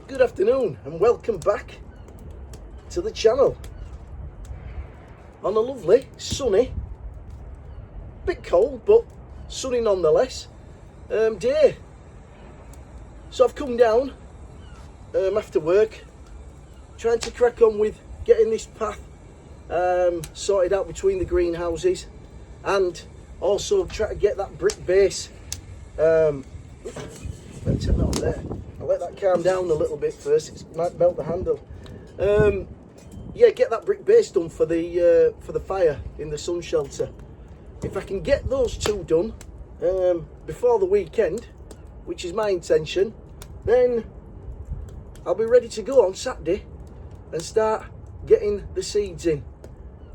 Good afternoon and welcome back to the channel on a lovely, sunny, bit cold but sunny nonetheless day. So I've come down after work, trying to crack on with getting this path sorted out between the greenhouses, and also try to get that brick base. Let's take that off there. I'll let that calm down a little bit first. It might melt the handle. Yeah, get that brick base done for the fire in the sun shelter. If I can get those two done before the weekend, which is my intention, then I'll be ready to go on Saturday and start getting the seeds in,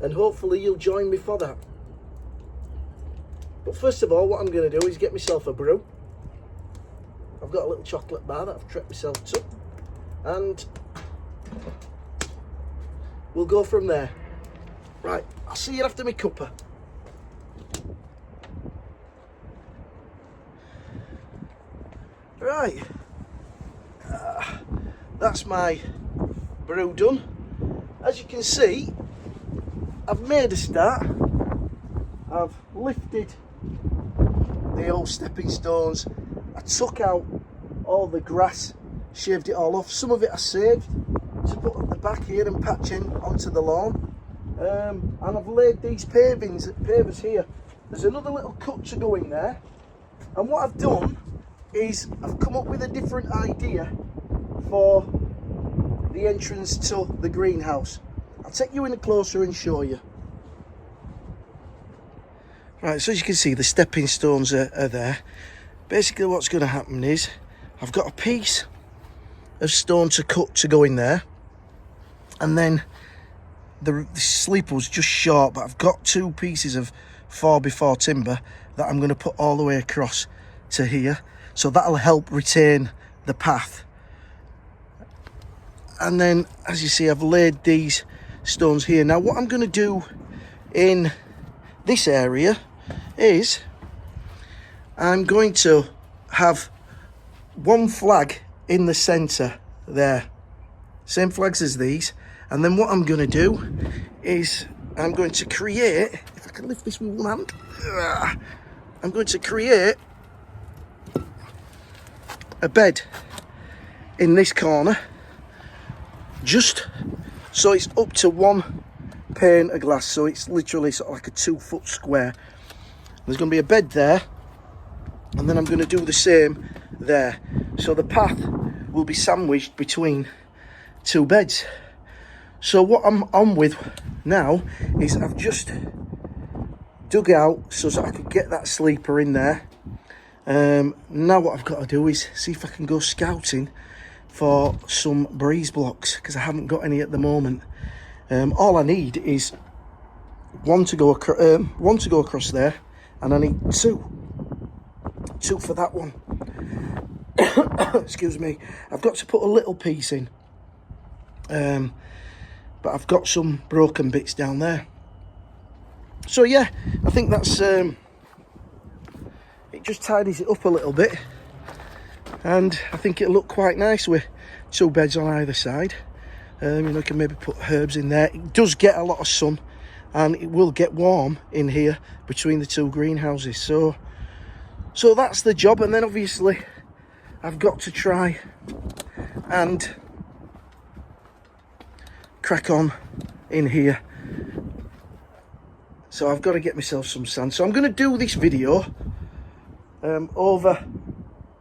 and hopefully you'll join me for that. But first of all, what I'm going to do is get myself a brew. I've got a little chocolate bar that I've treated myself to, and we'll go from there. Right, I'll see you after my cuppa. Right, that's my brew done. As you can see, I've made a start. I've lifted the old stepping stones. I took out all the grass, shaved it all off. Some of it I saved to put at the back here and patch in onto the lawn. And I've laid these pavers here. There's another little cut to go in there. And what I've done is I've come up with a different idea for the entrance to the greenhouse. I'll take you in closer and show you. Right, so as you can see, the stepping stones are there. Basically what's going to happen is I've got a piece of stone to cut to go in there, and then the sleeper was just short, but I've got two pieces of 4x4 timber that I'm going to put all the way across to here, so that'll help retain the path. And then as you see, I've laid these stones here. Now what I'm going to do in this area is I'm going to have one flag in the centre there, same flags as these, and then what I'm going to do is I'm going to create, if I can lift this with one hand, I'm going to create a bed in this corner, just so it's up to one pane of glass, so it's literally sort of like a 2-foot square. There's going to be a bed there, and then I'm going to do the same there, so the path will be sandwiched between two beds. So what I'm on with now is I've just dug out so that I could get that sleeper in there. Now what I've got to do is see if I can go scouting for some breeze blocks, because I haven't got any at the moment. All I need is one to go across there, and I need two for that one. Excuse me. I've got to put a little piece in, but I've got some broken bits down there. So yeah, I think that's it just tidies it up a little bit, and I think it'll look quite nice with two beds on either side. You know, I can maybe put herbs in there. It does get a lot of sun, and it will get warm in here between the two greenhouses. So that's the job. And then obviously I've got to try and crack on in here. So I've got to get myself some sand. So I'm going to do this video over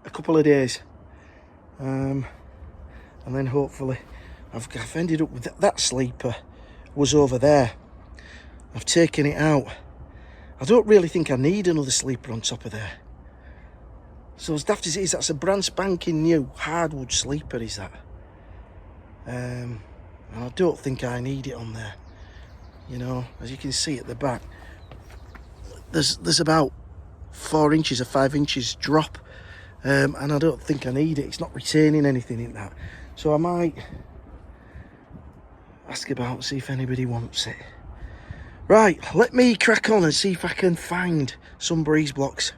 a couple of days, and then hopefully I've ended up with that sleeper was over there. I've taken it out. I don't really think I need another sleeper on top of there. So as daft as it is, that's a brand spanking new hardwood sleeper, is that? And I don't think I need it on there. You know, as you can see at the back, there's about 4 inches or 5 inches drop, and I don't think I need it. It's not retaining anything in that. So I might ask about and see if anybody wants it. Right, let me crack on and see if I can find some breeze blocks.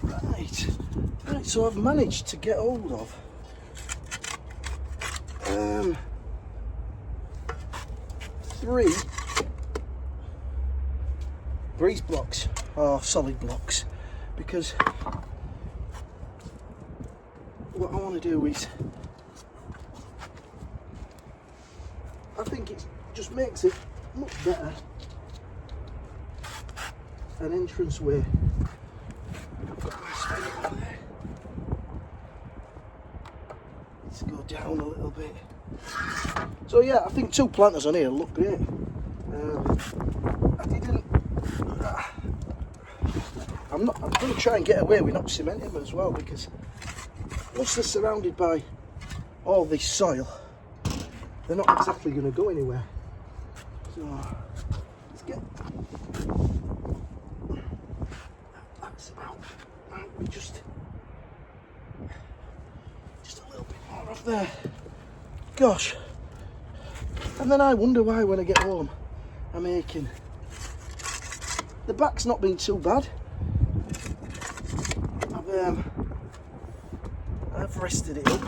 Right, Right, so I've managed to get hold of 3 breeze blocks, or solid blocks, because what I want to do is, I think it just makes it much better an entrance way. I've got my spin on there. Let's go down a little bit. So yeah, I think 2 planters on here look great. I'm going to try and get away with not cementing them as well, because once they're surrounded by all this soil, they're not exactly going to go anywhere. So let's get that's about right, we just a little bit more off there. Gosh. And then I wonder why when I get home I'm aching. The back's not been too bad. I've rested it up.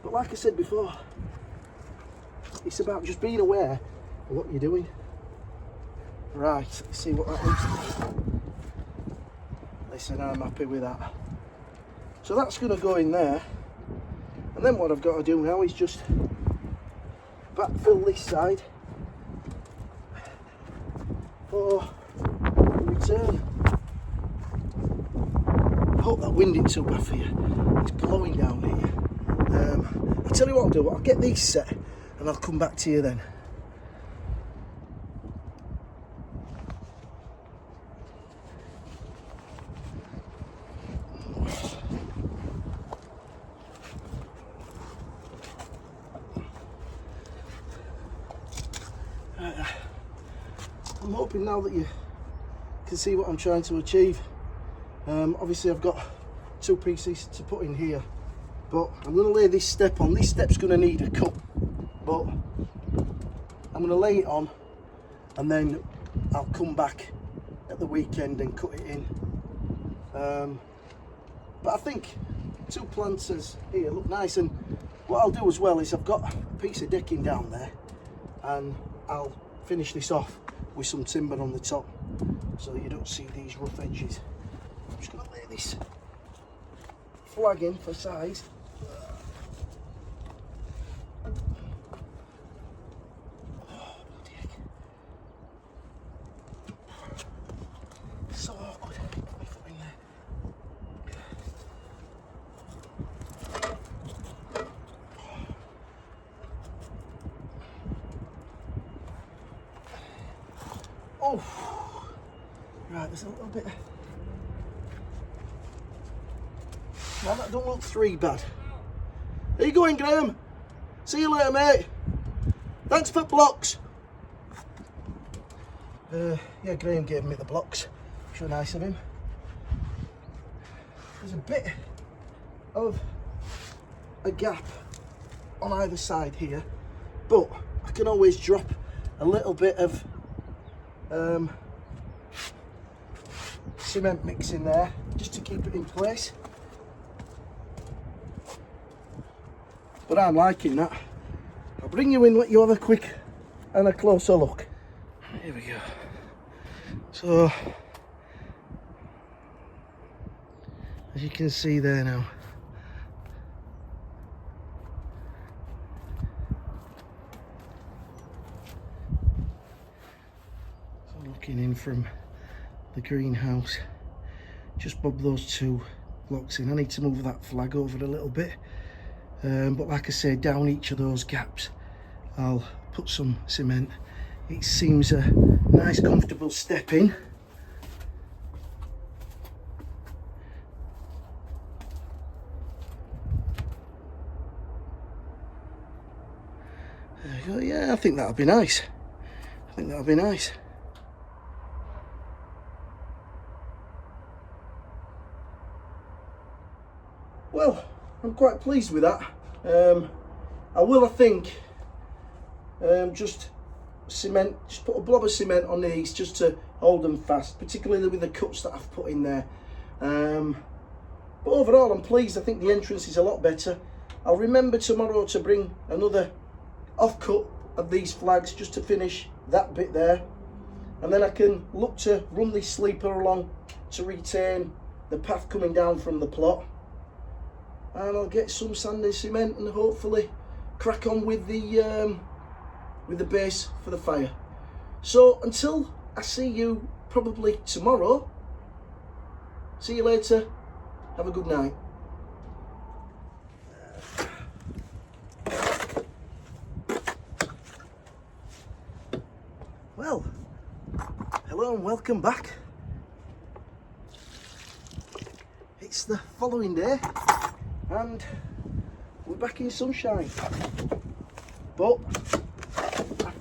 But like I said before, it's about just being aware of what you're doing. Right, let's see what that looks like. Listen, I'm happy with that. So that's going to go in there. And then what I've got to do now is just backfill this side for the return. I hope that wind isn't too bad for you. It's blowing down here. I'll tell you what I'll do, I'll get these set and I'll come back to you then. I'm hoping now that you can see what I'm trying to achieve. Obviously I've got 2 pieces to put in here, but I'm going to lay this step on. This step's going to need a cut, but I'm going to lay it on and then I'll come back at the weekend and cut it in. But I think 2 planters here look nice, and what I'll do as well is I've got a piece of decking down there and I'll finish this off with some timber on the top so you don't see these rough edges. I'm just going to lay this flag in for size. Oh, bloody heck. So awkward. Put my foot in there. Oh, right, there's a little bit. Well, that don't look 3 bad. There you going, Graham? See you later, mate. Thanks for blocks. Yeah, Graham gave me the blocks. So nice of him. There's a bit of a gap on either side here, but I can always drop a little bit of cement mix in there just to keep it in place. But I'm liking that. I'll bring you in, let you have a quick and a closer look. Here we go. So as you can see there now, so looking in from the greenhouse, just bob those 2 blocks in. I need to move that flag over a little bit, but like I say, down each of those gaps I'll put some cement. It seems a nice comfortable step in. There you go. Yeah, I think that'll be nice. I think that'll be nice. Well, I'm quite pleased with that. I will, I think, just cement, just put a blob of cement on these just to hold them fast, particularly with the cuts that I've put in there. But overall I'm pleased. I think the entrance is a lot better. I'll remember tomorrow to bring another off-cut of these flags just to finish that bit there, and then I can look to run this sleeper along to retain the path coming down from the plot, and I'll get some sand and cement and hopefully crack on with the base for the fire. So until I see you probably tomorrow, see you later, have a good night. Well, hello and welcome back. It's the following day and we're back in sunshine, but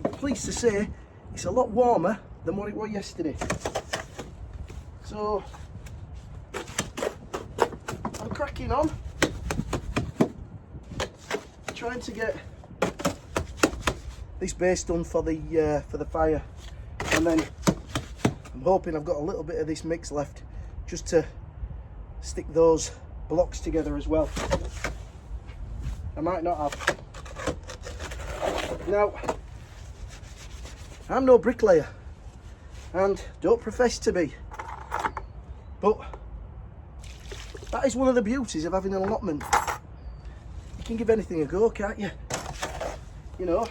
I'm pleased to say it's a lot warmer than what it was yesterday. So I'm cracking on, trying to get this base done for the fire, and then I'm hoping I've got a little bit of this mix left just to stick those blocks together as well. I might not have. Now, I'm no bricklayer and don't profess to be, but that is one of the beauties of having an allotment. You can give anything a go, can't you? You know,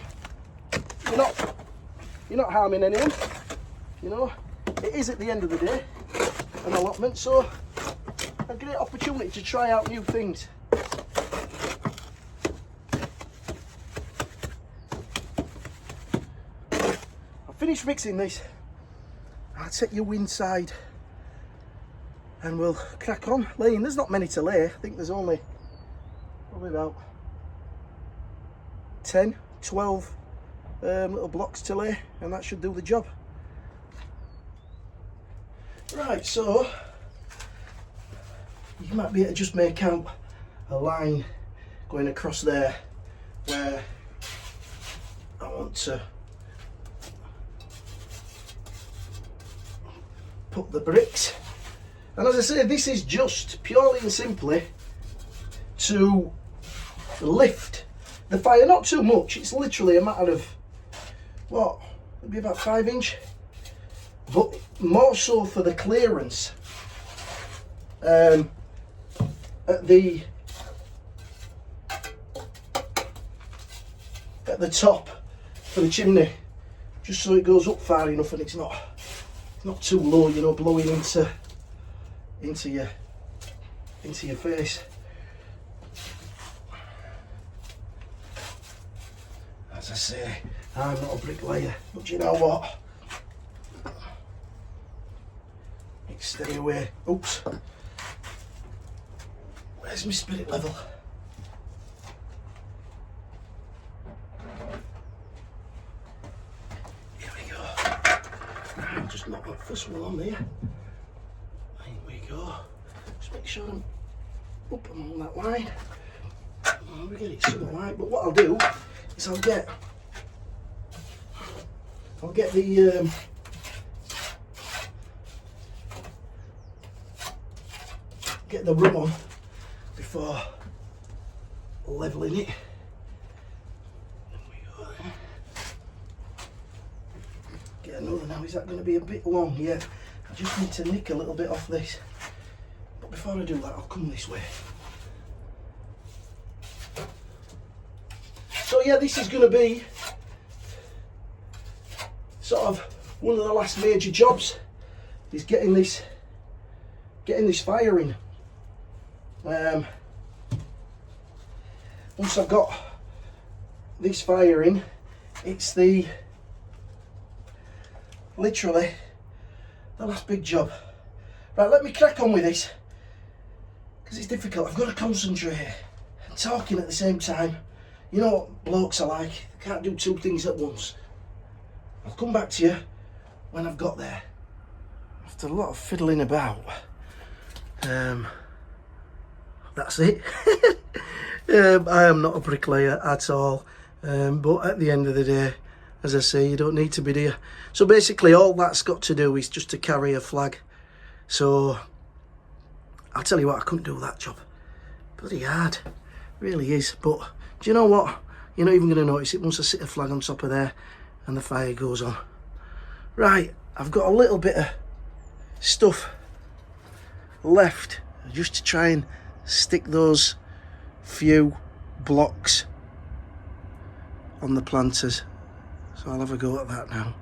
you're not harming anyone, you know. It is at the end of the day an allotment, so a great opportunity to try out new things. I've finished mixing this. I'll take you inside and we'll crack on laying. There's not many to lay. I think there's only probably about 10, 12 little blocks to lay, and that should do the job. Right, so you might be able to just make out a line going across there where I want to put the bricks. And as I say, this is just purely and simply to lift the fire, not too much. It's literally a matter of, what, maybe about 5 inch, but more so for the clearance at the top for the chimney, just so it goes up far enough and it's not too low, you know, blowing into your face. As I say, I'm not a bricklayer, but you know what? Stay away. Oops. Where's my spirit level? Here we go. I'll just knock that first one on there. There we go. Just make sure I'm up along that line. We get it something like. But what I'll do is I'll get the get the rum on before levelling it. There we go there. Get another now. Is that going to be a bit long? Yeah. I just need to nick a little bit off this. But before I do that, I'll come this way. So yeah, this is going to be sort of one of the last major jobs, is getting this fire in. Once I've got this fire in, it's literally the last big job. Right, let me crack on with this, because it's difficult. I've got to concentrate and talking at the same time. You know what blokes are like, they can't do two things at once. I'll come back to you when I've got there. After a lot of fiddling about, that's it. I am not a bricklayer at all, but at the end of the day, As I say, you don't need to be there. So basically all that's got to do is just to carry a flag. So I'll tell you what, I couldn't do that job. Bloody hard, really is. But do you know what? You're not even going to notice it once I sit a flag on top of there and the fire goes on. Right, I've got a little bit of stuff left just to try and stick those few blocks on the planters. So I'll have a go at that now.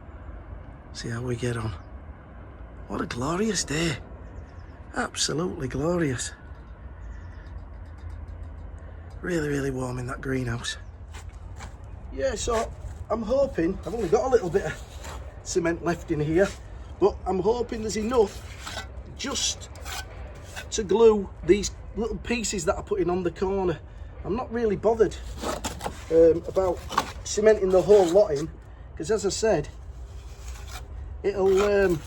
See how we get on. What a glorious day. Absolutely glorious. Really, really warm in that greenhouse. Yeah, so I'm hoping, I've only got a little bit of cement left in here, but I'm hoping there's enough just to glue these little pieces that I put in on the corner. I'm not really bothered about cementing the whole lot in, because as I said, it'll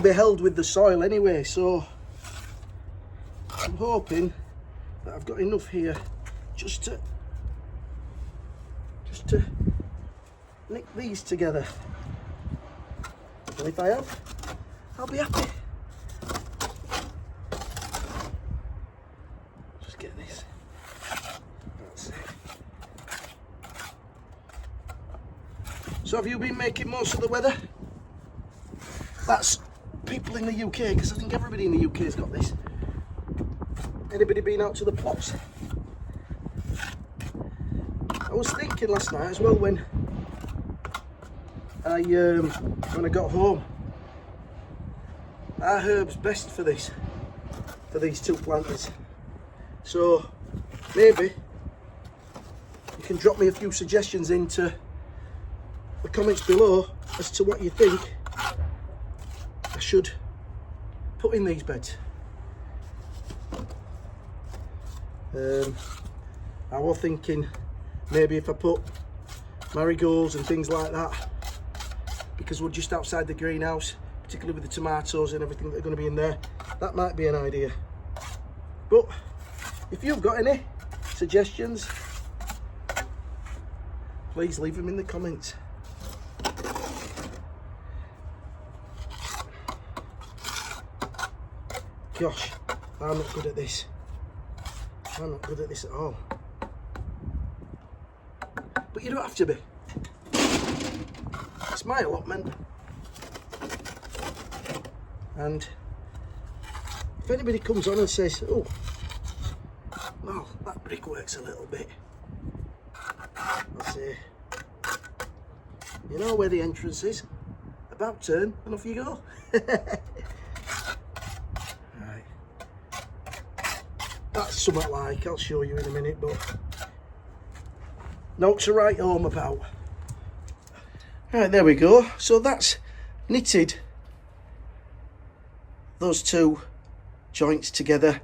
be held with the soil anyway. So I'm hoping that I've got enough here just to nick these together, and if I have, I'll be happy. Just get this. That's it. So have you been making most of the weather? That's people in the UK, because I think everybody in the UK has got this. Anybody been out to the plots? I was thinking last night as well when I got home, our herb's best for this, for these two planters. So maybe you can drop me a few suggestions into the comments below as to what you think I should put in these beds. I was thinking maybe if I put marigolds and things like that, because we're just outside the greenhouse, particularly with the tomatoes and everything that are going to be in there, that might be an idea. But if you've got any suggestions, please leave them in the comments. Gosh, I'm not good at this. I'm not good at this at all. But you don't have to be. It's my allotment. And if anybody comes on and says, oh, well, that brick works a little bit, I'll say, you know where the entrance is? About turn and off you go. Right. That's something like, I'll show you in a minute, but no to write home about. Right, there we go. So that's knitted those two joints together,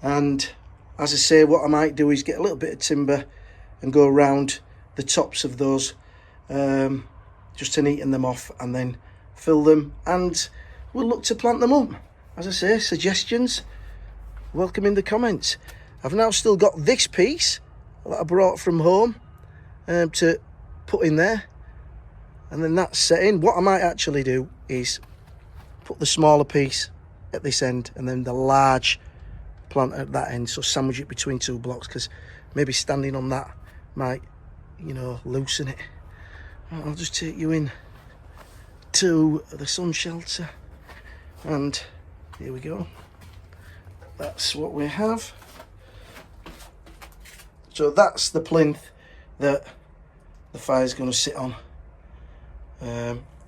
and as I say, what I might do is get a little bit of timber and go around the tops of those just to neaten them off, and then fill them, and we'll look to plant them up. As I say, suggestions, welcome in the comments. I've now still got this piece that I brought from home to put in there, and then that's set in. What I might actually do is put the smaller piece at this end and then the large plant at that end, so sandwich it between two blocks, because maybe standing on that might, you know, loosen it. I'll just take you in to the sun shelter, and here we go. That's what we have. So that's the plinth that the fire's going to sit on,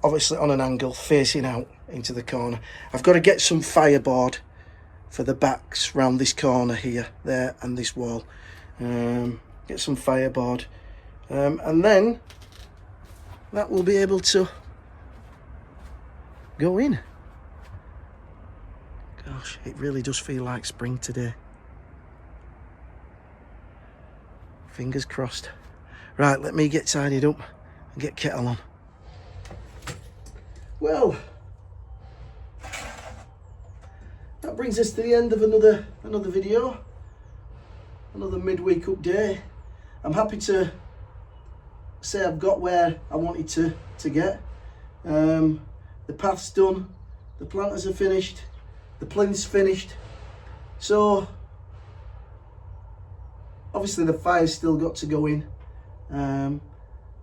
obviously on an angle facing out into the corner. I've got to get some fireboard for the backs round this corner here, there, and this wall. Get some fireboard, and then that will be able to go in. Gosh, it really does feel like spring today. Fingers crossed. Right, let me get tidied up and get kettle on. Well, that brings us to the end of another video, another midweek update. I'm happy to say I've got where I wanted to get. The path's done, the planters are finished, the plinth's finished. So obviously the fire's still got to go in.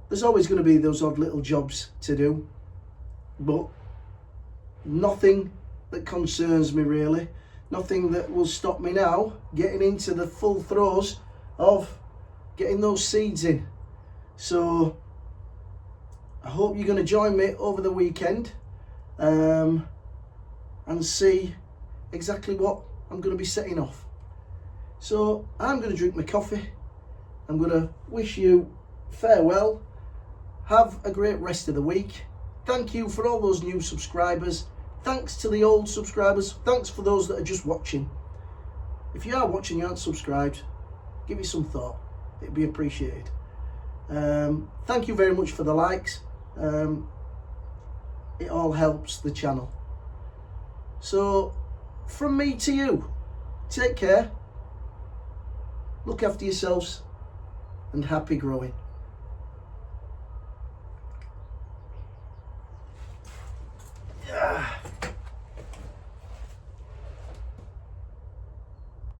There's always going to be those odd little jobs to do, but nothing that concerns me really. Nothing that will stop me now getting into the full throes of getting those seeds in. So I hope you're going to join me over the weekend and see exactly what I'm going to be setting off. So I'm going to drink my coffee. I'm going to wish you farewell. Have a great rest of the week. Thank you for all those new subscribers. Thanks to the old subscribers. Thanks for those that are just watching. If you are watching, you aren't subscribed, give it some thought. It'd be appreciated. Thank you very much for the likes. It all helps the channel. So from me to you, take care, look after yourselves, and happy growing.